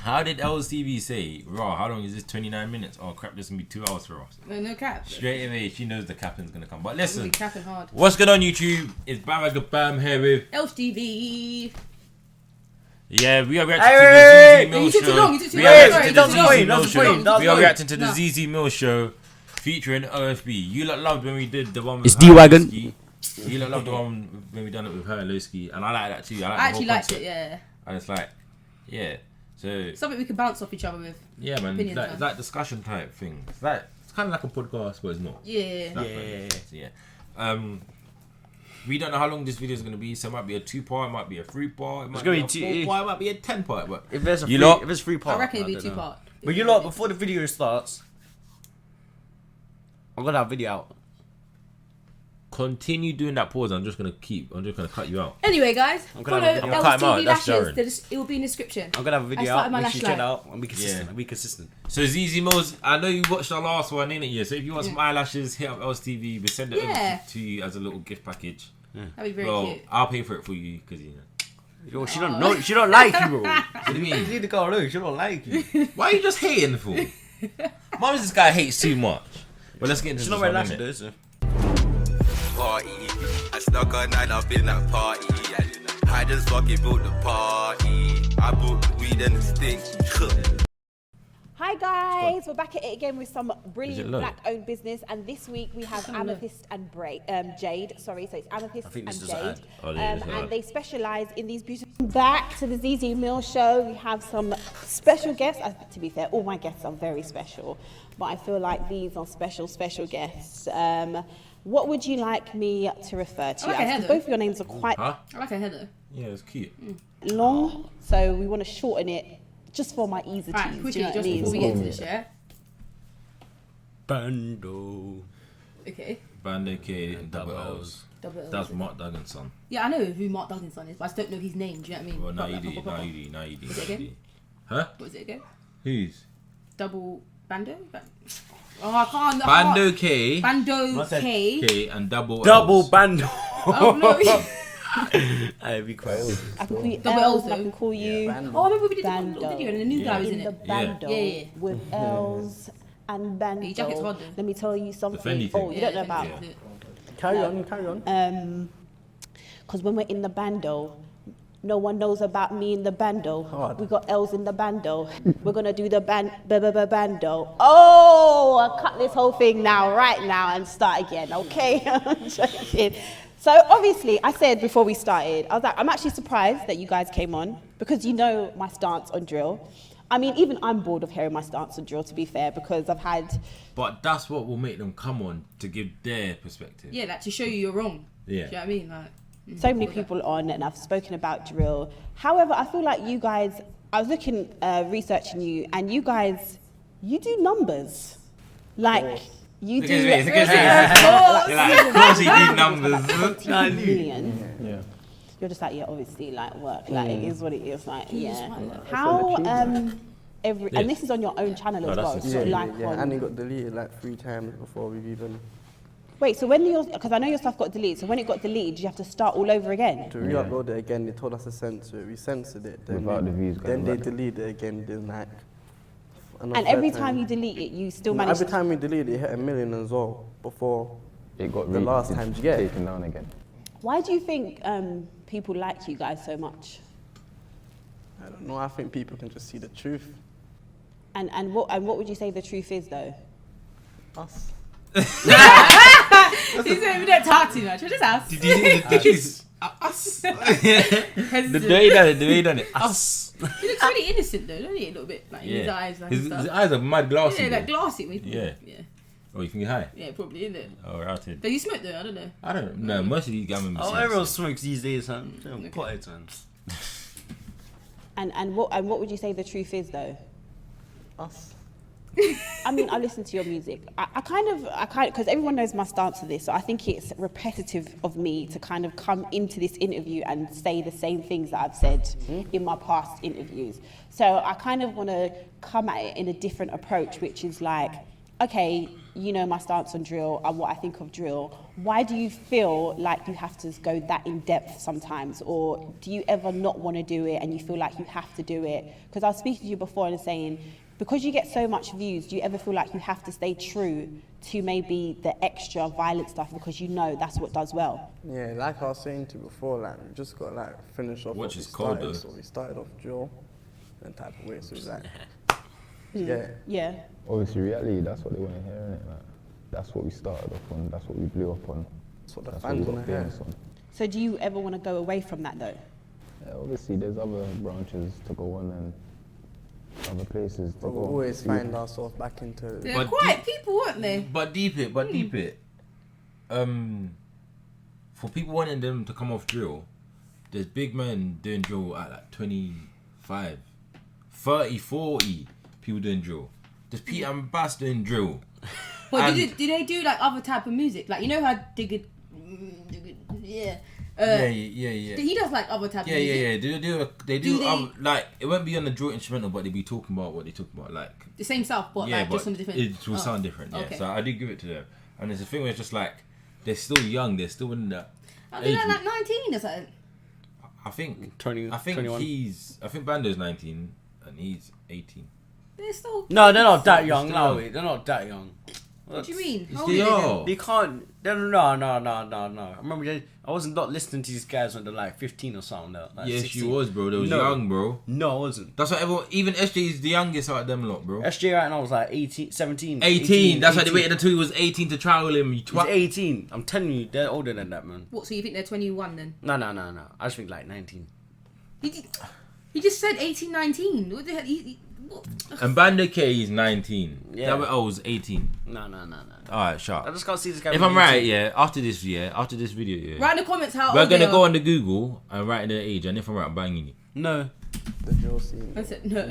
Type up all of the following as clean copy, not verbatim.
How did LTV say, raw, how long is this? 29 minutes? Oh crap, this is gonna be 2 hours for us. No cap. Straight away, she knows the captain's gonna come. But listen, We'll be capping hard. what's going on YouTube? It's BANDWAGONBAM here with LTV. yeah, we are reacting to the ZEZE You took too long, MILZ you took show. too We long. are Sorry, reacting to that's the the ZEZE point, MILZ that's the show. point, that's We the are point. reacting to the No. ZEZE MILZ show featuring OFB. You lot loved when we did the one with It's her, D-Wagon. Lowski. You lot loved the one when we done it with her, Lowski. And I like that too. I I actually like liked the it, yeah. And it's like, yeah. So Something we can bounce off each other with. yeah, man, Opinions, it's like discussion type thing. It's like it's kind of like a podcast, but it's not. Yeah. It's not yeah. We don't know how long this video is going to be. So it might be a 2-part, it might be a 3-part, it might gonna be a be 4-part, it might be a 10-part. But If there's a You free, lot- if it's 3 I part, reckon it'd be don't 2 know. part. But you lot, before the video starts, I'm gonna have a video out. continue doing that pause. I'm just gonna cut you out. Anyway, guys, I'm follow gonna cut him out, LTV that's lashes. It will be in the description. I'm gonna have a I video started out. my Make lash sure you check it line. out and be consistent. Yeah. Be consistent. So ZEZE MILLZ, I know you watched our last one, innit? Yeah. So if you want some eyelashes, hit up LTV. We send it Yeah. over to you as a little gift package. That'd be very Well, cute. I'll pay for it for you because you know. Yo, she don't know. She don't like you, bro. What do you mean? You need to go look. She don't like you. Why are you just hating for? Mom, this guy hates too much. But let's get into She's this not wearing one, lashes, innit? though, so. Party. I snuck a night up in that party. I just fucking built the party. I bought the weed and the stink. Hi guys, we're back at it again with some Is it brilliant low? black-owned business, and this week we have Amethyst and Jade. Sorry, so it's Amethyst I think and this is an Jade, ad. Oh, yeah, it's an ad. and they specialise in these beautiful. Back to the ZEZE MILLZ show, we have some special guests. To be fair, all my guests are very special, but I feel like these are special guests. What would you like me to refer to? I like you a as? 'Cause heather. both of your names are quite Huh? I like her header. Yeah, it's cute. long, so we want to shorten it just for my ease of Alright, ease. Do quickly, you know what I just mean? before we get into this, yeah? Bando. Okay. Bando K and double L's. Double L's. That's Mark Duggan's son. Yeah, I know who Mark Duggan's son is, but I just don't know his name. Do you know what I mean? Well, now Proper, you do. proper, Now proper. you do. Now you do. Is it now you again? do. Huh? What was it again? Who's? Double Bando? Oh, I can't. Bando K. Bando What's that? K. K and double Double L's. bando. Oh, no. Hey, be quiet. I can call you Double Els, L's and I though. can call you Oh, I remember we did the Bando. little video and the new guy was in the it. bando Yeah. with Els and Bando. Your jacket's hard though. Let me tell you something. Fendi Oh, thing. you don't know about Yeah. Carry on. because when we're in the bando, no one knows about me in the bando. We got Els in the bando. We're gonna do the bando. Oh, I'll cut this whole thing now, right now, and start again. Okay. I'm joking. So obviously, I said before we started, I was like, I'm actually surprised that you guys came on because you know my stance on drill. I mean, even I'm bored of hearing my stance on drill, to be fair, because I've had. But that's what will make them come on to give their perspective. Yeah, like to show you you're wrong. Yeah. Do you know what I mean? Like, So many people on, and I've spoken about drill. However, I feel like you guys, I was looking, researching you, and you guys, you do numbers. Like, you do. It's like, of course he did numbers. Million. Yeah. You're just like, yeah, obviously, like work. Like, it is what it is. Like, yeah. smart. How, and this is on your own channel Oh, as that's well. it. So, Yeah, like, yeah, and on. it got deleted like 3 times before we've even Wait, so when your, because I know your stuff got deleted, so when it got deleted, you have to start all over again? to re-upload it again. They told us to censor it. We censored it. Then Without we- the views Then going they back. deleted it again. Then like. And every time you delete it, you still manage Every time we delete it, it hit 1 million as well. Before It got the last time. You get it? taken down again. Why do you think people like you guys so much? I don't know. I think people can just see the truth. And what would you say the truth is though? Us. he said we don't talk too much. We just ask. Did you see the truth? Us. The way he done it. Us. He looks really innocent though, doesn't he? A little bit like in his Yeah. eyes, like His and stuff. eyes are mad glassy. Yeah, though. like glassy. Yeah. Yeah. Oh, you think you're high? Yeah, probably, isn't it? Oh, routed. Does he smoke though? I don't know. I don't know. Most of these gammon Oh, everyone smokes these days, man. Potheads, man. And what would you say the truth is though? Us. I mean, I listen to your music. I kind of, because everyone knows my stance to this, so I think it's repetitive of me to kind of come into this interview and say the same things that I've said in my past interviews. So I kind of want to come at it in a different approach, which is like, okay, you know my stance on drill and what I think of drill. Why do you feel like you have to go that in depth sometimes? Or do you ever not want to do it and you feel like you have to do it? Because I was speaking to you before and saying, because you get so much views, do you ever feel like you have to stay true to maybe the extra violent stuff because you know that's what does well? Yeah, like I was saying to you before, like we just got like finish off Which what is we cold, started. though. So we started off drill and type of way. So it's like, Yeah. Obviously, reality, that's what they want to hear, innit? Like, that's what we started off on, that's what we blew up on. that's what the That's fans what we want got to hear. famous on. So do you ever want to go away from that though? Yeah, obviously, there's other branches to go on and other places to But go. we always See, find ourselves back into. They're But quiet people, weren't they? But deep it. For people wanting them to come off drill, there's big men doing drill at like 25, 30, 40 people doing drill. There's Pete and Bass doing drill. Well, And- do they do like other type of music? Like, you know how yeah. Yeah. He does like other type of music. Yeah. They do they- like, it won't be on the drill instrumental, but they be talking about what they talk about, like. The same stuff, but Yeah, like but just on a different. it will sound different. Yeah, Okay. so I do give it to them. And there's a thing where it's just like they're still young, they're still in that. I think age like group. 19 or something. I think 20, I think 21. I think Bando's 19 and he's 18. They're still. No, they're not that young. Still No, young. wait, they're not that young. What do you mean? It's How the old are they then? yo. They can't. No. I remember I wasn't not listening to these guys when they're like 15 or something. Like Yes, 16. you was, bro. They was No. young, bro. No, I wasn't. That's what everyone. Even SJ is the youngest out of them lot, bro. SJ right now was like 18, 17. 18. That's why they 18. waited until he was 18 to trial him. You He's twat. 18. I'm telling you, they're older than that, man. What, so you think they're 21 then? No. I just think like 19. He just said 18, 19. What the hell? What? And Bando K is 19. Yeah. That way I was 18. No. Alright, shut I up. just can't see this guy. If being I'm right, 18. yeah, after this video, yeah. Write in the comments how We're old they gonna go are. on the Google and write their age, and if I'm right, I'm banging it. No. The drill scene. I said no.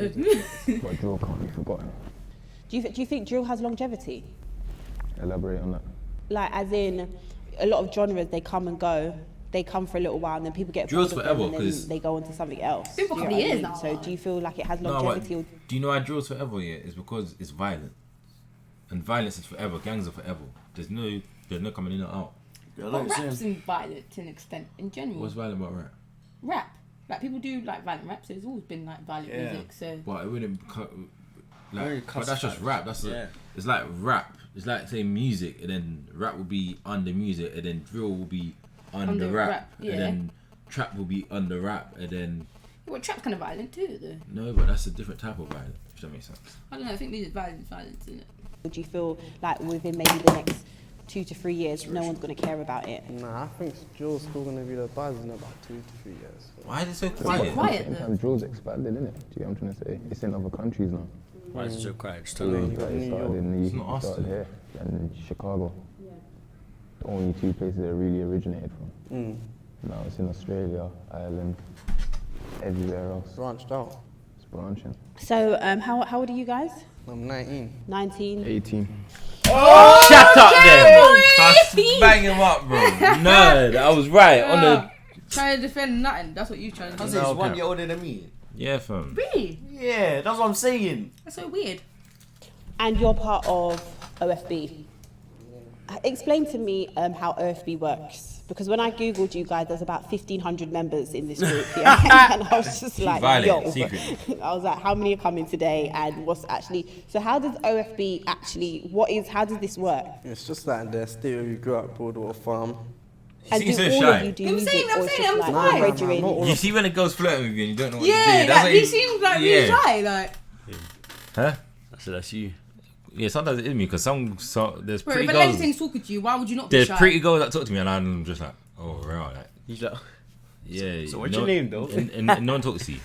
But drill can't be forgotten. Do you think drill has longevity? Elaborate on that. Like, as in, a lot of genres, they come and go. They come for a little while and then people get Drill's bored of them forever, and then 'cause- they go on to something else. Been for a Do you couple know what I years mean? now. So do you feel like it has No, longevity? but do you know why drill's forever? Yeah, it's because it's violent, and violence is forever. Gangs are forever. There's no coming in or out. But rap's in violent to an extent in general. What's violent about rap? Rap. Like people do like violent rap, so there's always been like violent Yeah. music. So But it wouldn't Very like. But that's just cussified. rap. That's Yeah. it's like rap. It's like saying music, and then rap will be under music, and then drill will be under Under rap, rap, yeah. and then trap will be under rap, and then well, trap's kind of violent too, though. no, but that's a different type of violence. If that makes sense. I don't know. I think these are violence, isn't it? Would you feel like within maybe the next 2 to 3 years, no one's going to care about it? Nah, I think drill's still gonna be the buzz in about 2 to 3 years. Why is it so It's quiet? quiet Same though. time, drill's expanded, innit? Do you get what I'm trying to say? It's in other countries now. Why is it so quiet? Just So tell me. it started in It's the not us, started though. here and in Chicago. The only 2 places it really originated from. Now it's in Australia, Ireland, everywhere else. Branched out. It's branching. So how old are you guys? I'm 19. 19? 18. Shut up, then. Bang him up, bro. No, I was right on the. Trying to defend nothing. That's what you're trying to do. He's 1 year older than me. Yeah, fam. Really? Yeah, that's what I'm saying. That's so weird. And you're part of OFB. Explain to me how OFB works. Because when I Googled you guys, there's about 1,500 members in this group here. And I was just like, violent, yo. secret. I was like, how many are coming today? And what's actually... So how does OFB actually... How does this work? It's just like the stereo you grew up, Broadwater Farm. And seem do so all shy. of you do I'm music, saying, or it's just I'm like fine. graduating? Not all You see when a girl's flirting with you and you don't know what Yeah, to do. That's like, what he seems like really yeah. shy. Like, Huh? I said that's you. Yeah, sometimes it is me because there's bro, pretty if a girls. lady's talking to you, why would you not be There's shy? pretty girls that talk to me and I'm just like, oh, right. Like, He's like, yeah. So what's your name, though? And no one talks to you.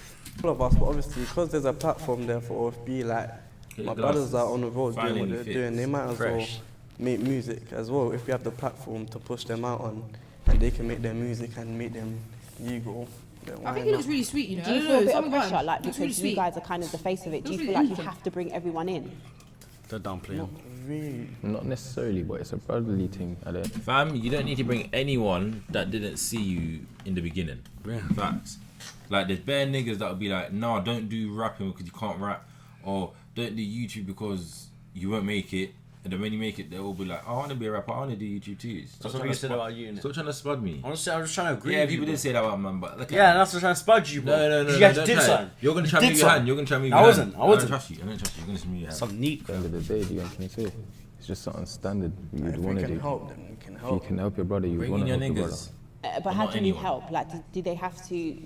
All of us, but obviously because there's a platform there for OFB, like Get my the brothers glasses. are on the road doing what Finally they're fits. doing. They might as well Fresh. make music as well if we have the platform to push them out on, and they can make their music and make them legal. then I why think it looks not? really sweet, you know. Do you I don't feel a know, bit of something about pressure, him. like, It looks because really you sweet. guys are kind of the face of it? Do you Looks feel really like you innocent. have to bring everyone in? they're down playing. Really? Not necessarily, but it's a brotherly thing. Fam, you don't need to bring anyone that didn't see you in the beginning. Yeah. Facts. Like, there's bare niggas that would be like, nah, don't do rapping because you can't rap. Or don't do YouTube because you won't make it. And then when you make it, they'll all be like, I want to be a rapper, I want to do YouTube too. That's what you said about you, innit? Stop trying to spud me. Honestly, I was just trying to agree. Yeah, with people you, did say that about man, but look Yeah, at and that's what I'm trying to spud you, bro. No, You guys don't did try it. something. You're going to try You to move did your hand. something. You're going to try to move I your wasn't. hand. I wasn't. don't trust you. I don't trust you. You're going to move your hand. Some neat. At the end of the day, do you want me to say? It's just something standard you'd If we want to can do. help, then we can If you help. can help your brother, you Bring want in to your help your brother. niggas. But how not do you anyone. help? Like, do they have to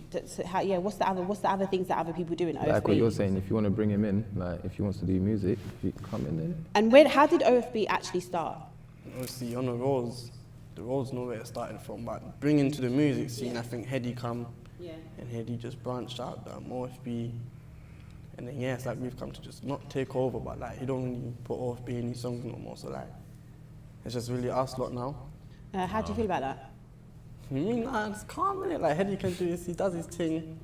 how, yeah, what's the other things that other people do in OFB? Like what you're saying, if you want to bring him in, like if he wants to do music, he can come in there. And how did OFB actually start? Obviously, on the roads know where it started from, but bringing to the music scene, I think Heady come, and Heady just branched out the OFB, and then it's like we've come to just not take over, but like he don't really put OFB in his songs no more, so like it's just really us lot now. How do you feel about that? Nah, it's calm, innit? Like Heady can do this, he does his thing.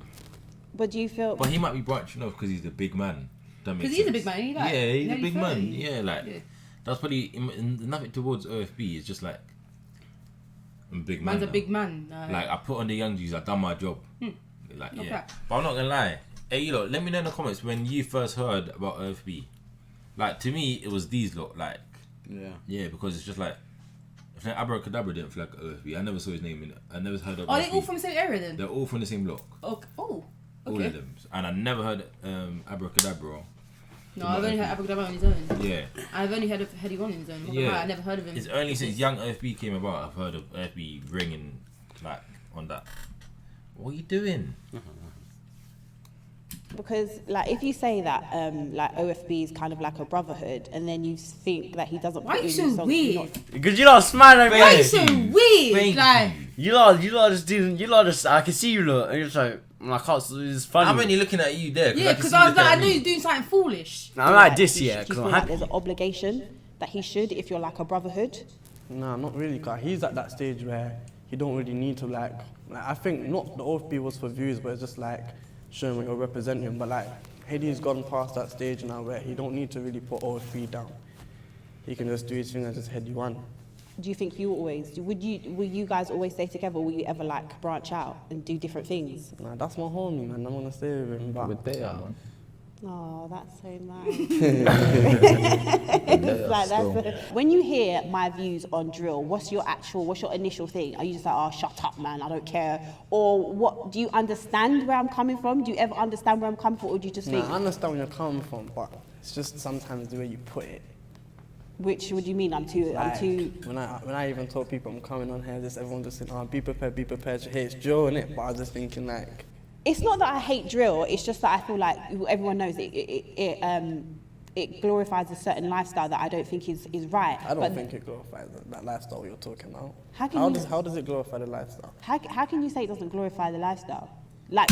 But do you feel? But he might be branching off because he's the big man. Because he's a big man, ain't he? Like, yeah, he's a nearly big 30. man. Yeah, like Yeah. that's probably nothing towards OFB. It's just like I'm a big man. Man's a now. big man. Like I put on the young G's. I've done my job. Like No yeah, cap. but I'm not gonna lie. Hey, you lot, let me know in the comments when you first heard about OFB. Like to me, it was these lot. Like yeah, because it's just like. If Abracadabra didn't flag OFB, I never saw his name in it. I never heard of. Are they OFB. all from the same area then? They're all from the same block. Okay. Oh. All Okay. of them. And I never heard Abracadabra. No, I've only heard Abracadabra on his own. Yeah. I've only heard of Heady on his own. Yeah. I never heard of him. It's only since young OFB came about I've heard of OFB ringing like on that. What are you doing? Because like if you say that like OFB is kind of like a brotherhood, and then you think that he doesn't. Why put are you in so his songs, weird? you're not- Because you lot smile at me. Why are you so weird? Thank Like, you. You lot just didn't. You lot just. I can see you lot, and you're just like, I can't. It's funny. I'm only looking at you there. yeah, I because can see I you was like, I looking knew at he was me. doing something foolish. I'm like do this, you- yeah. do Because you I'm feel like happy. there's an obligation that he should, if you're like a brotherhood? Nah, not really, cause he's at that stage where he don't really need to like I think not the OFB was for views, but it's just like showing what you're representing. But like Heady's gone past that stage now where he don't need to really put OFB down. He can just do his thing and just Heady one. Do you think you always will you guys always stay together? Or will you ever like branch out and do different things? Nah, that's my homie, man. I wanna stay with him, but But they are, man. Oh, that's so nice. They are Like, still. when you hear my views on drill, what's your initial thing? Are you just like, oh, shut up, man, I don't care? Or what? Do you understand where I'm coming from? Do you ever understand where I'm coming from, or do you just nah, think, I understand where you're coming from, but it's just sometimes the way you put it. what do you mean? I'm too. When I even told people I'm coming on here, just everyone just saying, oh, be prepared to hate. It's drill, innit? But I was just thinking like, It's not that I hate drill. It's just that I feel like everyone knows it glorifies a certain lifestyle that I don't think is right. I don't think it glorifies that lifestyle you're talking about. How can How does it glorify the lifestyle? How can you say it doesn't glorify the lifestyle? Like,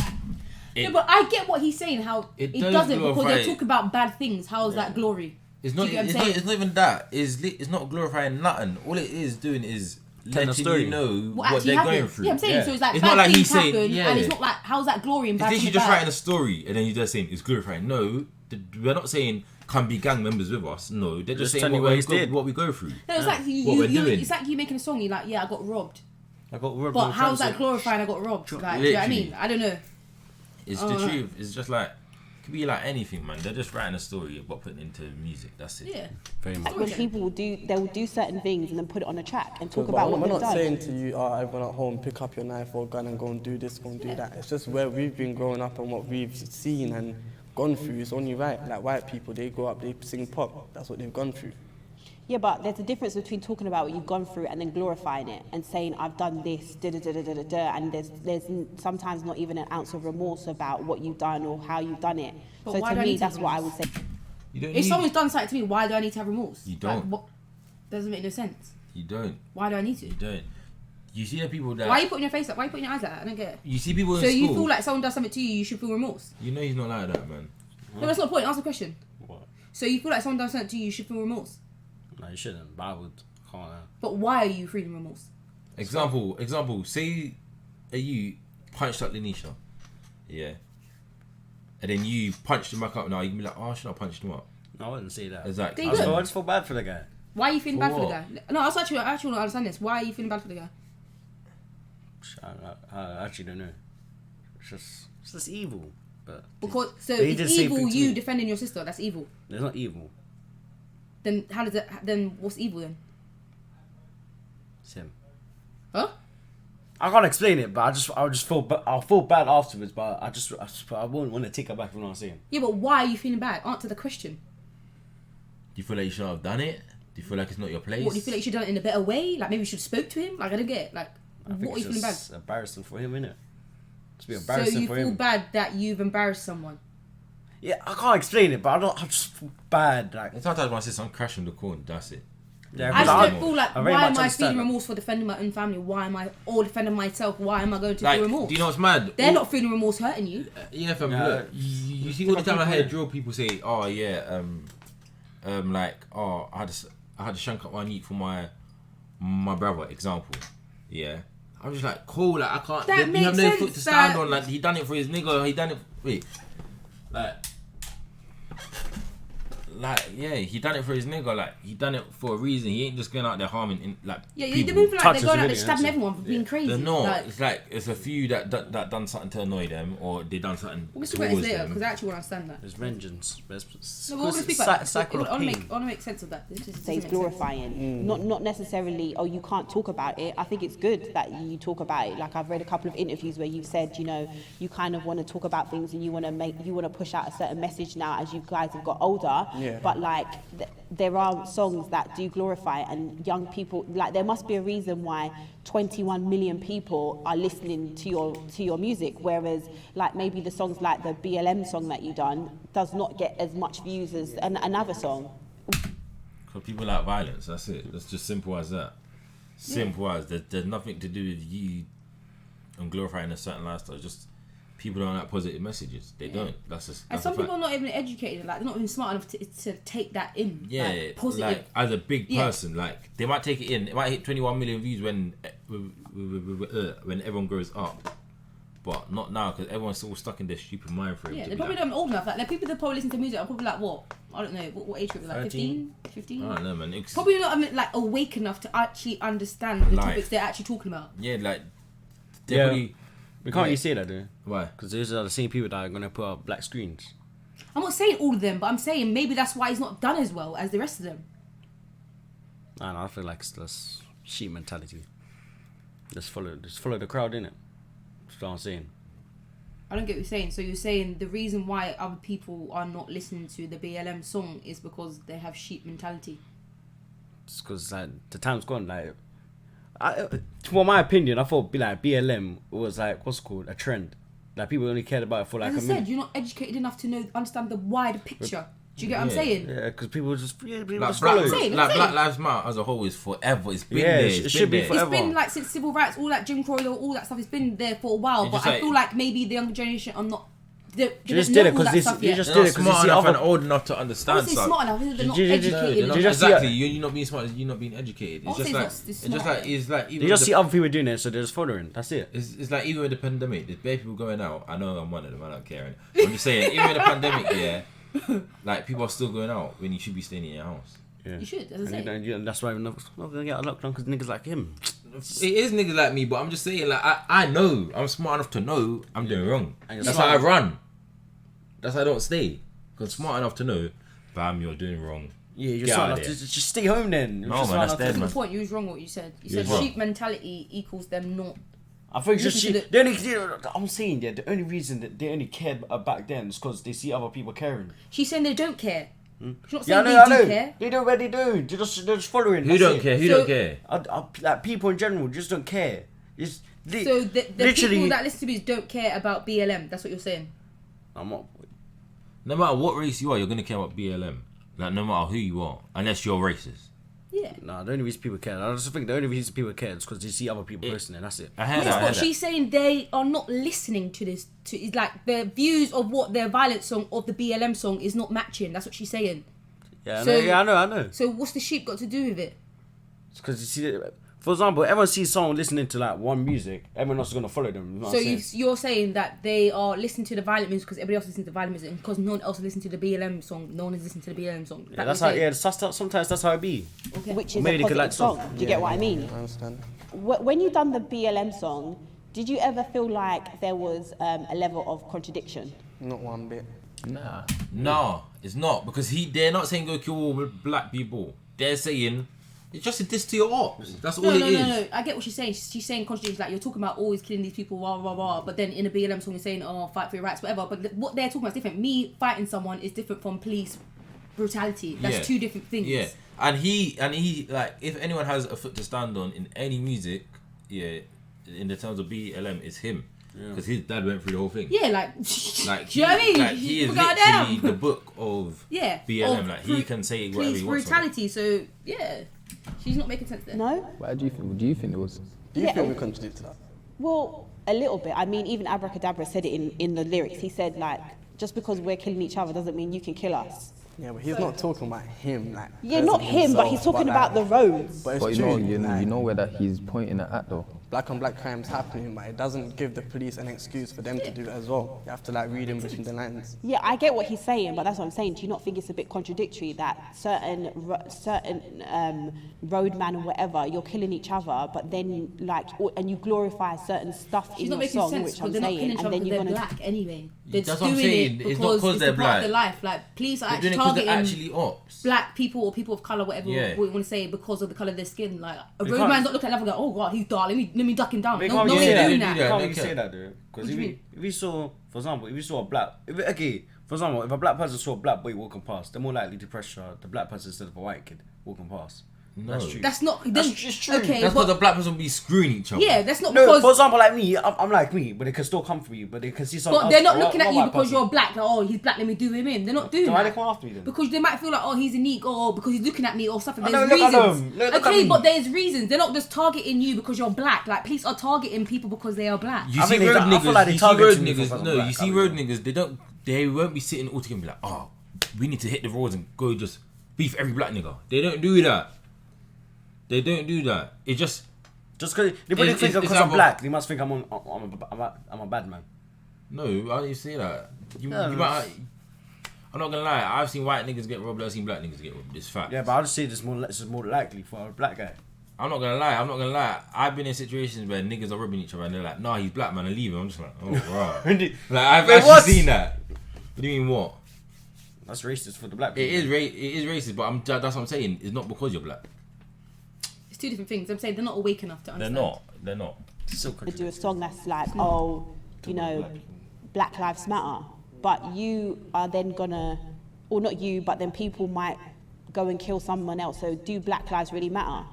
No, but I get what he's saying, how It it does doesn't, because glorify they it. talk about bad things. How is that glory? It's Do not. you get what It's I'm not. saying? It's not even that. It's not glorifying nothing. All it is doing is Telling a letting story. you know What what actually they're happened? going through. Yeah, I'm saying, so it's like it's bad not like things he's saying, happen, yeah. and it's not like, how's that glory and It's bad literally things just bad? writing a story and then you're just saying it's glorifying. No, we're not saying come be gang members with us. No, they're just Just saying tell you what what he did. we go through. No, it's like What we're doing. it's like you making a song, you're like, yeah, I got robbed. I got robbed. But how's that glorifying I got robbed? Like, do you know what I Literally. mean? I don't know. It's Oh, the right. truth. It's just like it could be like anything, man. They're just writing a story about putting it into music. That's it. Yeah. Very much. when people will do certain things and then put it on a track and talk But about what we're they've not done. saying to you, oh, everyone at home, pick up your knife or gun and go and do this, go and do that. It's just where we've been growing up and what we've seen and gone through. It's only right. Like white people, they grow up, they sing pop. That's what they've gone through. Yeah, but there's a difference between talking about what you've gone through and then glorifying it and saying I've done this, da da da da da da, da, and there's sometimes not even an ounce of remorse about what you've done or how you've done it. But So why to do I me, need to have that's what I would say. You don't. If need, someone's done something to me, why do I need to have remorse? You don't. Like, what? Doesn't make no sense. You don't. Why do I need to? You don't. You see the people that. Why are you putting your face up? Why are you putting your eyes like that? I don't get it. You see people in So school. you feel like someone does something to you, you should feel remorse? You know he's not like that, man. No, that's not the point. Answer the question. What? So you feel like someone does something to you, you should feel remorse? No, you shouldn't. But I would. Can't. But why are you feeling remorse? Example. Say, you punched up Lanisha, yeah, and then you punched him back up. Now you can be like, oh, I should not have punched him up. No, I wouldn't say that. Exactly. There you go. I just feel bad for the guy. Why are you feeling For bad for the what? guy? No, I actually want to understand this. Why are you feeling bad for the guy? I actually don't know. It's just evil. But Because so But he it's did the same evil thing to you me. defending your sister. That's evil. it's not evil. then how does it? Then what's evil then? It's him. Huh? I can't explain it, but I'll just I'll feel bad afterwards. But I won't want to take her back from what I'm saying. Yeah, but why are you feeling bad? Answer the question. Do you feel like you shouldn't have done it? Do you feel like it's not your place? What, do you feel like you should have done it in a better way? Like maybe you should have spoke to him? Like I don't get it. Like I think what are you feeling bad? It's embarrassing for him, innit? It's be So embarrassing you for feel him. bad that you've embarrassed someone? Yeah, I can't explain it, but I just feel bad. Like, Sometimes when I say I'm crashing the corner, that's it. yeah, I because just I- don't feel like, I very why much am I understand feeling that. remorse for defending my own family? Why am I all defending myself? Why am I going to Like, feel remorse? do you know what's mad? They're not feeling remorse hurting you. Yeah, fam. Yeah. Look, you see all the time I hear drill people say, "Oh yeah, like, oh, I had to shank up my meat for my brother." Example, yeah. I'm just like, cool. Like I can't. That You have makes no sense, foot to stand that- on. Like he done it for his nigga. He done it. Wait, like yeah, he done it for his nigga. Like he done it for a reason. He ain't just going out there harming like Yeah, people. the people like Touches they're going out there really, stabbing that's it. everyone for being crazy. They're not. Like, It's like it's a few that done something to annoy them, or they done something we'll speak about this towards later them. because I actually want to understand that. There's vengeance. No, we're going to speak about that. cycle I of want to pain. make sense of that. This just Say it's doesn't make sense. glorifying. Not necessarily, oh, you can't talk about it. I think it's good that you talk about it. Like I've read a couple of interviews where you've said, you know, you kind of want to talk about things and you want to push out a certain message now as you guys have got older. Yeah. But like there are songs that do glorify, and young people, like there must be a reason why 21 million people are listening to your music, whereas like maybe the songs like the BLM song that you done does not get as much views as another song. Because people like violence, that's it. That's just simple as that. Simple as. There's nothing to do with you and glorifying a certain lifestyle. Just people don't like positive messages. They don't. That's just. And That's some a people are fact. not even educated. Like they're not even smart enough to take that in. Yeah, like, positive. like as a big Yeah. person, like they might take it in. It might hit 21 million views when everyone grows up, but not now because everyone's still stuck in their stupid mind frame. Yeah, to they're be probably like, not old enough. Like they're people that probably listen to music are probably like what? I don't know. What age group? Like 13? 15? I don't know, man. It's, Probably not like awake enough to actually understand the Life. topics they're actually talking about. yeah, like Yeah. they're probably. We can't Yeah. really say that, though. Why? Because these are the same people that are going to put up black screens. I'm not saying all of them, but I'm saying maybe that's why he's not done as well as the rest of them. I don't know, I feel like it's just sheep mentality. Just follow the crowd, innit? That's what I'm saying. I don't get what you're saying. So you're saying the reason why other people are not listening to the BLM song is because they have sheep mentality. It's because like, the time's gone. Like, for my opinion, I thought like BLM was like, what's it called, a trend. Like people only cared about it for like As I a said, minute. you're not educated enough to understand the wider picture. Do you get what I'm saying? Yeah, because people just people Like, just follow Black, it. saying, I'm like saying. Black Lives Matter as a whole is forever. It's been Yeah, there. it It's should be been there. forever. It's been like since civil rights, all that Jim Crow law, all that stuff. It's been there for a while, It's but just I like- feel like maybe the younger generation are not. They just don't did it know all 'cause that they- stuff they yet. just They're did not it 'cause smart you see enough and other- old enough to I understand wouldn't say something. smart enough. They're not Ju- ju- ju- educated They're enough. not, just see- exactly. You're not being smart. You're not being educated. I'll It's just say like it's it's smart. just like it's like even They just with see the- other people doing it, so they're just following. That's it. It's like even with the pandemic, there's bare people going out. I know I'm one of them. I don't care. I'm just saying, even with the pandemic, yeah, like people are still going out when you should be staying in your house. Yeah. You should, as I And say. and that's why we're not gonna get a lockdown because niggas like him. It is niggas like me, but I'm just saying, like I know I'm smart enough to know I'm doing wrong. And you're That's smart. how I run. That's how I don't stay. Cause smart enough to know, bam, you're doing wrong. Yeah, you're Get smart out enough of to there. just stay home then. No, You're just man, smart that's enough to- dead, To man. the point, you was wrong what you said. You You're said wrong. sheep mentality equals them not. I think it's just Listen to the only I'm saying the only reason that they only cared back then is because they see other people caring. She's saying they don't care. She's not Yeah, I saying know, I they do know. care. They don't really do. They're just following. Who that's don't it. care? Who So- don't care? Like people in general just don't care. It's So the literally. people that listen to me don't care about BLM. That's what you're saying. I'm not. No matter what race you are, you're gonna care about BLM. Like no matter who you are, unless you're racist. Yeah. Nah, the only reason people care, I just think the only reason people care is because they see other people posting it. That's it. I heard Yes, that. I but heard she's saying they are not listening to this. To it's like the views of what their violent song of the BLM song is not matching. That's what she's saying. Yeah, So- I know. So what's the sheep got to do with it? Because you see, for example, everyone sees someone listening to like one music, everyone else is gonna follow them. You know what So I'm saying? you're saying that they are listening to the violent music because everybody else listens to the violent music, and because no one else is listening to the BLM song, no one is listening to the BLM song. Yeah, that's how. Yeah, sometimes that's how it be. Which Or is maybe a they could positive like song. stuff. Do you get what I mean? I understand. When you done the BLM song, did you ever feel like there was a level of contradiction? Not one bit. No, It's not, because they're not saying go kill all black people. They're saying it's just a diss to your ops. That's all it is. No. I get what she's saying. She's saying contradictions, like you're talking about always killing these people, rah rah rah. But then in a BLM song, you're saying, oh, fight for your rights, whatever. But what they're talking about is different. Me fighting someone is different from police brutality. That's two different things. Yeah, and he like, if anyone has a foot to stand on in any music, in the terms of BLM, it's him. Because his dad went through the whole thing. Yeah, like do you know what I mean? Like, he is literally the book of BLM. Like, he can say whatever he wants. Brutality. So she's not making sense there. No. Why do you think? Do you think it was? Do you think we contradict that? Well, a little bit. I mean, even Abracadabra said it in the lyrics. He said, like, just because we're killing each other doesn't mean you can kill us. Yeah, but he's not talking about him, like. Yeah, not him, but he's talking about the roads. But it's But true. you know where that he's pointing at though. Black on black crime's happening, but it doesn't give the police an excuse for them to do it as well. You have to like read in between the lines. Yeah, I get what he's saying, but that's what I'm saying. Do you not think it's a bit contradictory that certain roadman or whatever, you're killing each other, but then and you glorify certain stuff in your song, which I'm saying, and then you're gonna black anyway. They're That's what I'm saying. It's not because they're black. Part of the life. Like police are they're actually targeting targeting ops. black people or people of colour, whatever we want to say, because of the colour of their skin. Like a They roadman's not looking at level and go, oh god, he's dark. Let me duck him down. They No can't one's really doing say that. You can't really Okay. say that, dude. Because if you saw, for example, if you saw a black, for example, if a black person saw a black boy walking past, they're more likely to pressure the black person instead of a white kid walking past. No. That's true. That's not. That's just true. Okay, That's because the black person will be screwing each other. yeah, that's not No, because. for example, like me, I'm like me, but they can still come for you, but they can see someone But else. they're not or looking at one you white because person. you're black. Like, oh, he's black. Let me do him in. They're not doing So that. why they come after me then? Because they might feel like, oh, he's unique, or because he's looking at me, or something. Oh, There's no, look at reasons. them. Look at Okay, me. but there's reasons. They're not just targeting you because you're black. Like police are targeting people because they are black. You I see think road I feel niggas. like they You see road target me because niggas. I'm No, black, you see road niggas. They won't be sitting all together and be like, oh, we need to hit the roads and go just beef every black nigga. They don't do that. They don't do that. It just because they probably think because I'm black, they must think I'm a bad man. no. Why do you say that? You might. I'm not gonna lie. I've seen white niggas get robbed. I've seen black niggas get robbed. It's fact. Yeah, but I'll just say this is more likely for a black guy. I'm not gonna lie. I've been in situations where niggas are robbing each other and they're like, nah, he's black, man, I leave him. I'm just like, oh, right. Like, I've Wait, actually what? seen that. What do you mean, what? That's racist for the black It people. is racist, but that's what I'm saying. It's not because you're black. It's two different things. I'm saying they're not awake enough to understand. They're not. to do a song that's like, oh, you know, Black Lives Matter. But you are then gonna, or not you, but then people might go and kill someone else. So do Black Lives really matter?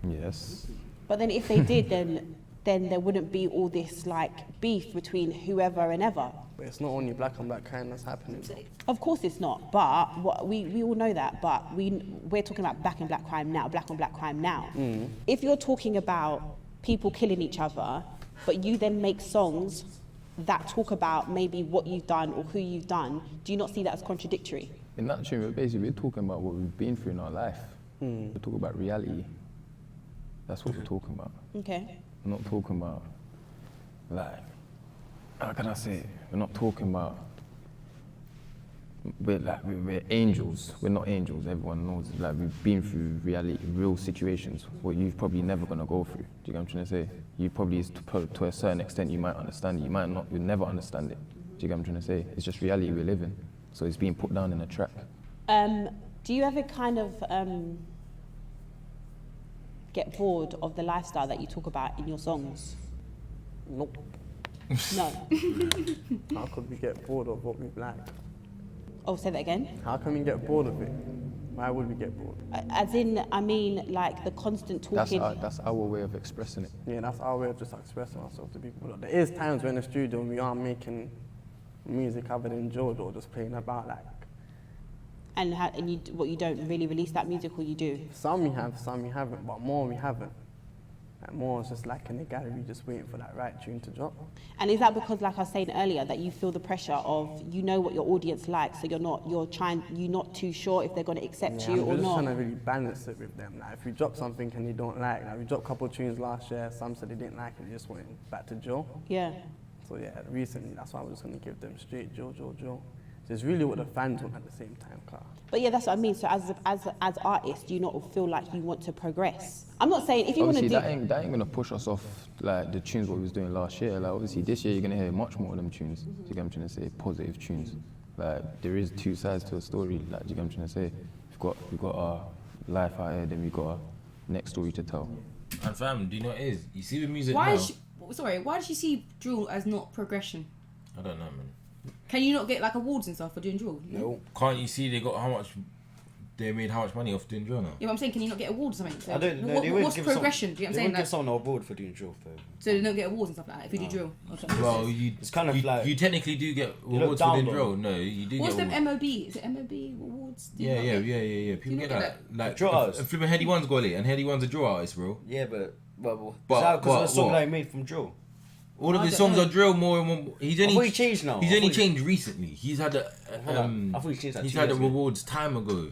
Yes. But then if they did, then there wouldn't be all this like beef between whoever and ever. But it's not only black on black crime that's happening. Of course it's not, but we all know that. But we're talking about black on black crime now. If you're talking about people killing each other, but you then make songs that talk about maybe what you've done or who you've done, do you not see that as contradictory? In that tune, we're talking about what we've been through in our life. We're talking about reality. That's what we're talking about. Okay. We're not talking about, like, how can I say it? We're not talking about, we're angels. We're not angels, everyone knows. Like, we've been through reality, real situations, what you've probably never gonna go through. Do you get what I'm trying to say? You probably, to a certain extent, you might understand it. You might not, you'll never understand it. Do you get what I'm trying to say? It's just reality we live in. So it's being put down in a track. Do you ever kind of get bored of the lifestyle that you talk about in your songs? Nope. No. How could we get bored of what we like? Oh, say that again. How can we get bored of it? Why would we get bored? As in, I mean, like the constant talking. That's our way of expressing it. Yeah, that's our way of just expressing ourselves to people. There is times we're in the studio and we aren't making music other than George or just playing about like. And you don't really release that music, or you do? Some we have, some we haven't, but more we haven't. And more is just like in the gallery, just waiting for that right tune to drop. And is that because, like I was saying earlier, that you feel the pressure of, you know what your audience likes, so you're not too sure if they're going to accept you we're or just not? trying to really balance it with them. Like if we drop something and they don't like we dropped a couple of tunes last year, some said they didn't like it, they just went back to Joe. Yeah. So yeah, recently that's why we're just going to give them straight Joe. So it's really what the fans want at the same time, Carl. But yeah, that's what I mean. So as artists, do you not feel like you want to progress? I'm not saying if you want to Obviously, do... that ain't gonna push us off like the tunes what we was doing last year. Like obviously this year you're gonna hear much more of them tunes. You get what I'm trying to say? Positive tunes. Like there is two sides to a story. Like, do you get what I'm trying to say? We've got our life out here, then we've got our next story to tell. And fam, do you know what it is? You see the music Why now. why does she see drill as not progression? I don't know, man. Can you not get like awards and stuff for doing drill? No. Can't you see they made how much money off doing drill now? Yeah, but I'm saying, can you not get awards or something? So I don't know. what's progression? Do you know what I'm saying? Give someone an award for doing drill. So they don't get awards and stuff like that if you do drill. Or something. Well, It's kind of like you technically do get look awards for down doing on drill. No, you do What's get them awards. MOB? Is it MOB awards? Do you Yeah, not yeah, get- yeah, yeah, yeah. People you get not that. get Like, Drill artists. flipping Heady One's got it, and Heady One's a drill artist, bro. yeah, but But- because the song what? that he made from drill. All of I his don't songs know. are drill more and more. He's I thought he only changed now. He's I only thought he- changed recently. He's had a Hold on. I thought he changed that he's 2 had the years ago. rewards time ago.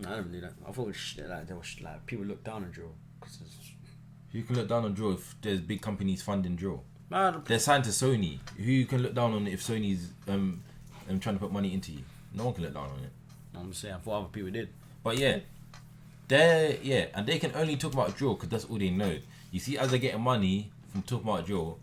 I don't believe that. I thought it was like there was like people look down on drill because You can look down on drill if there's big companies funding drill. nah, They're signed to Sony. Who you can look down on if Sony's trying to put money into you? No one can look down on it. I'm just saying. I thought other people did. But yeah, and they can only talk about drill because that's all they know. You see, as they're getting money from talking about drill,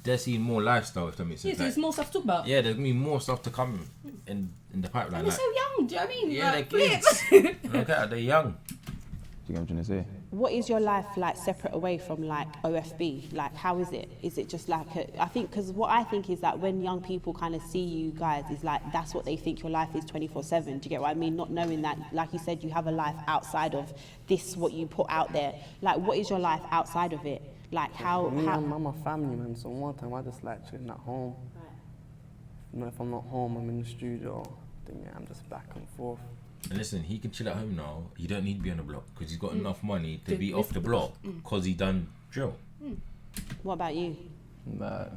they're seeing more lifestyle. If that makes Yeah, sense. so there's more stuff to talk about. Yeah, there's gonna be more stuff to come in the pipeline. And they're Like, so young, do you know what I mean? yeah, Like, they're flip. kids. Look at they're young. Do you get what I'm trying to say? What is your life like separate away from like OFB? Like, how is it? Is it just like, I think, because what I think is that when young people kind of see you guys, is like, that's what they think your life is 24/7. Do you get what I mean? Not knowing that, like you said, you have a life outside of this, what you put out there. Like, what is your life outside of it? Like, For me, I'm a family man, so one time I just like chilling at home. You know, if I'm not home, I'm in the studio. Then yeah, I'm just back and forth. And listen, he can chill at home now. He don't need to be on the block because he's got enough money to be off the block because he done drill. What about you? Like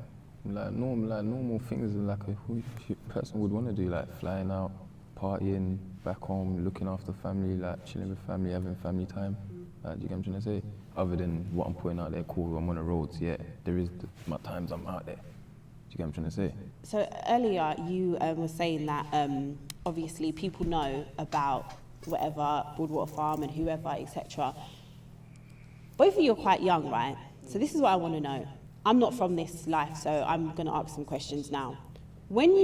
normal things like who person would want to do, like flying out, partying, back home, looking after family, like chilling with family, having family time. Like, do you get what I'm trying to say? Other than what I'm putting out there, cool, I'm on the roads, yeah. There is my times I'm out there. Do you get what I'm trying to say? So earlier you were saying that obviously people know about whatever, Broadwater Farm and whoever, etc. Both of you are quite young, right? So this is what I want to know. I'm not from this life, so I'm going to ask some questions now. When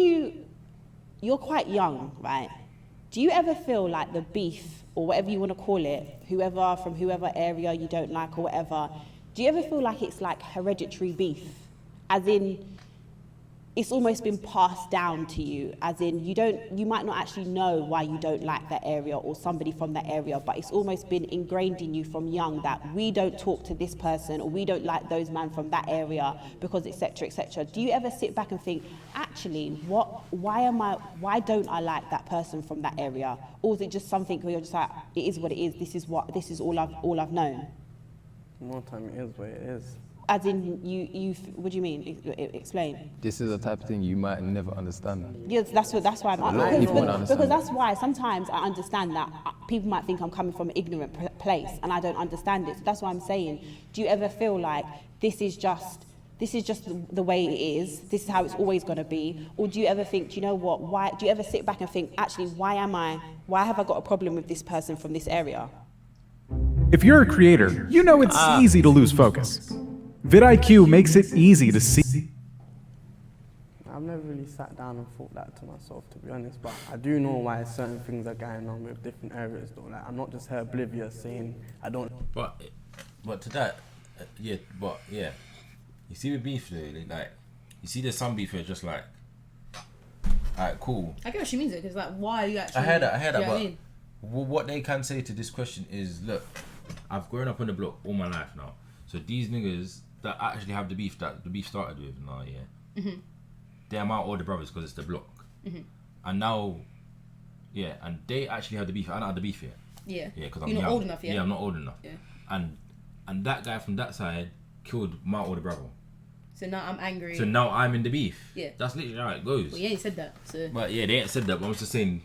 you're quite young, right? Do you ever feel like the beef, or whatever you want to call it, whoever from whoever area you don't like or whatever, do you ever feel like it's like hereditary beef? As in, it's almost been passed down to you, as in you might not actually know why you don't like that area or somebody from that area, but it's almost been ingrained in you from young that we don't talk to this person or we don't like those men from that area because etc. etc. Do you ever sit back and think, actually, why don't I like that person from that area? Or is it just something where you're just like, it is what it is, this is all I've known? More time it is what it is. As in, you what do you mean? Explain. This is the type of thing you might never understand. Yes, that's why I'm A lot of people won't understand because that. that's why sometimes I understand that people might think I'm coming from an ignorant place and I don't understand it. So that's why I'm saying, do you ever feel like this is just the way it is, this is how it's always going to be? Or do you ever think, do you know what, why do you ever sit back and think, actually, why have I got a problem with this person from this area? If you're a creator, you know it's easy to lose focus. vidIQ makes it easy to see. I've never really sat down and thought that to myself, to be honest, but I do know why certain things are going on with different areas though. Like, I'm not just here oblivious saying I don't. But to that, yeah. You see with beef though, like you see there's some beef where it's just like, alright, cool. I get what she means it, because like, why are you actually... I heard that, Do you know but what I mean? what they can say to this question is, look, I've grown up on the block all my life now, so these niggas that actually have the beef that the beef started with now, yeah, they're my older brothers because it's the block, and now, yeah, and they actually have the beef. I don't have the beef yet. Yeah. Yeah, because I'm You're not young. old enough yet. Yeah, I'm not old enough. Yeah. And that guy from that side killed my older brother. So now I'm angry. So now I'm in the beef. Yeah. That's literally how it goes. Well, yeah, you said that. So But yeah, they ain't said that. But I'm just saying,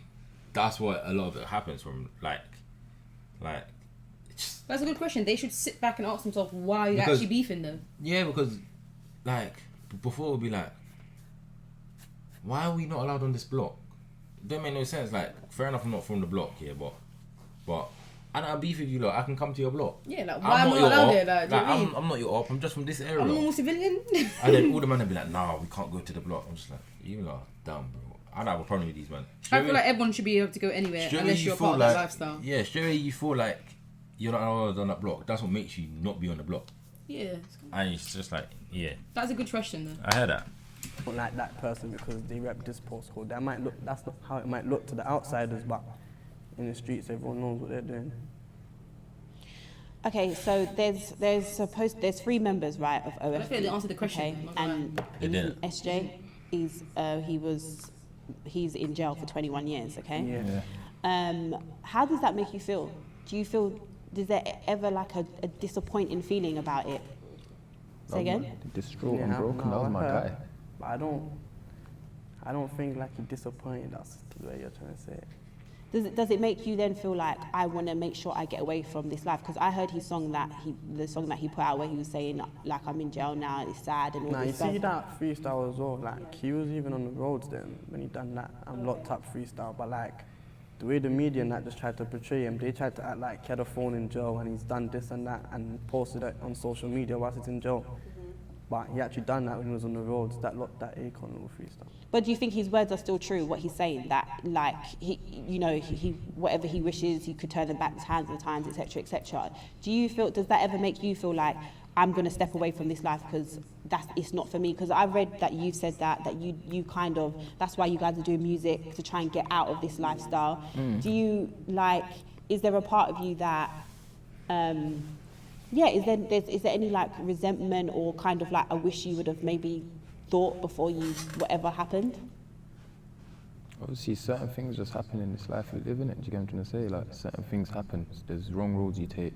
that's what a lot of it happens from. Like. that's a good question. They should sit back and ask themselves, why are you Because- actually beefing them? Yeah, because like before it would be like, why are we not allowed on this block? It don't make no sense. Like, fair enough, I'm not from the block here, but I don't have beef with you, lot. I can come to your block. Yeah, like, why am I not allowed there? Like, do you know what I mean? I'm not your op. I'm just from this area. I'm a normal civilian. And then all the men would be like, nah, we can't go to the block. I'm just like, you lot are dumb, bro. I don't have a problem with these, man. I feel like everyone should be able to go anywhere unless you're part of that lifestyle. Yeah, straight away you feel like you're not allowed on that block. That's what makes you not be on the block. Yeah. And it's just like, yeah. That's a good question, though. I heard that. Not like that person because they rep this postcode. That might look. That's not how it might look to the outsiders, but in the streets, everyone knows what they're doing. Okay, so there's 3 members, right, of OFB. I feel they answered the question. Okay, and in SJ, he's in jail for 21 years. Okay. Yeah. How does that make you feel? Do you feel? Is there ever like a disappointing feeling about it? Say again. Distraught and broken. That was my guy. But I don't think like you're disappointed. That's the way you're trying to say it. Does it make you then feel like I want to make sure I get away from this life? Because I heard the song that he put out where he was saying like I'm in jail now, it's sad and all this stuff. You see that freestyle as well. Like he was even on the roads then when he done that I'm locked up freestyle. But like the way the media and that just tried to portray him, they tried to act like he had a phone in jail and he's done this and that and posted it on social media whilst he's in jail. But he actually done that when he was on the roads. That Akon little freestyle. But do you think his words are still true? What he's saying, that like he whatever he wishes, he could turn them back his hands at times, etc., etc. Do you feel? Does that ever make you feel like I'm going to step away from this life because it's not for me? Because I read that you've said that you kind of, that's why you guys are doing music to try and get out of this lifestyle. Do you like? Is there a part of you that? Is there any like resentment or kind of like I wish you would have maybe thought before whatever happened? Obviously, certain things just happen in this life we live in it. Do you get what I'm trying to say? Like, certain things happen. There's wrong roads you take,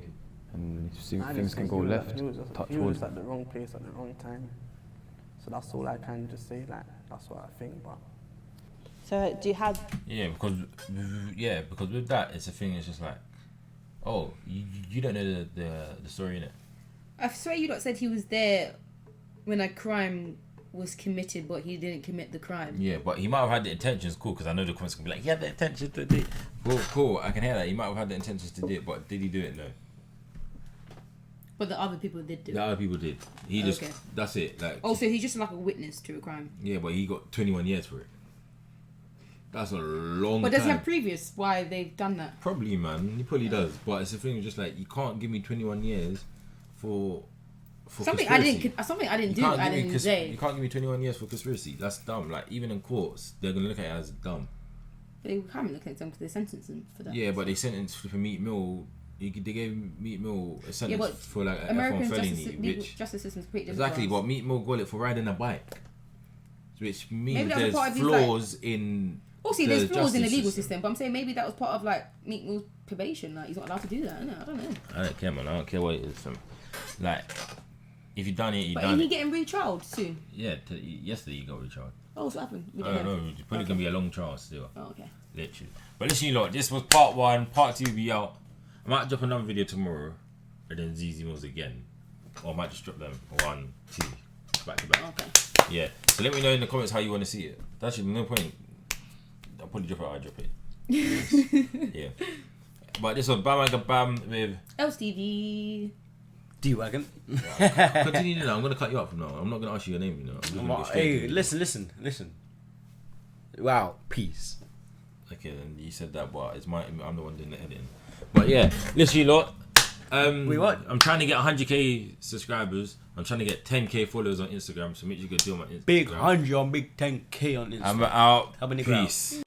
and things can go left. He was just at the wrong place at the wrong time. So that's all I can just say. Like, that's what I think. But so do you have? Yeah, because with that, it's a thing. It's just like, oh, you don't know the story in it. I swear you lot said he was there when a crime was committed, but he didn't commit the crime. Yeah, but he might have had the intentions, cool, because I know the comments can be like, he had the intentions to do it. Well, cool, I can hear that. He might have had the intentions to do it, but did he do it? No. But the other people did do it. The other people did. He just, that's it. Like. Oh, so he's just like a witness to a crime. Yeah, but he got 21 years for it. That's a long time. But does he have previous why they've done that? Probably, man. He probably does. But it's the thing, just like, you can't give me 21 years for something conspiracy. I didn't do at the end of the day. You can't give me 21 years for conspiracy. That's dumb. Like, even in courts, they're going to look at it as dumb. But they can't look at them because they sentenced him for that. Yeah, but they sentenced for Meat Mill. They gave Meat Mill a sentence for like an American F1 felony. justice system's pretty different. Exactly, but Meat Mill got it for riding a bike. Which means there's flaws in... Obviously, there's flaws in the legal system, but I'm saying maybe that was part of like Meat Mill's probation. Like, he's not allowed to do that, innit? I don't know. I don't care, man. I don't care what it is. Like, if you done it, you done it. But is he getting retrialed soon? Yeah, yesterday he got retrialed. Oh, so what happened? I don't know. It's probably going to be a long trial still. Oh, okay. Literally. But listen, lot, this was part 1. Part 2 will be out. I might drop another video tomorrow, and then ZEZE MILLZ again. Or I might just drop them 1, 2, back to back. Okay. Yeah. So let me know in the comments how you want to see it. That's no point. I'll probably drop it. I drop it. Yeah. But this was BANDWAGONBAM with LCD. D-Wagon. Continue now. I'm gonna cut you up from now. I'm not gonna ask you your name. You know. I'm just gonna get straight Hey, listen. Wow, peace. Okay, then you said that, but I'm the one doing the editing. But yeah, listen, you lot. Wait, what? I'm trying to get 100k subscribers. I'm trying to get 10k followers on Instagram. So make sure you go do my Instagram. Big 100 on big 10k on Instagram. I'm out. How many Peace.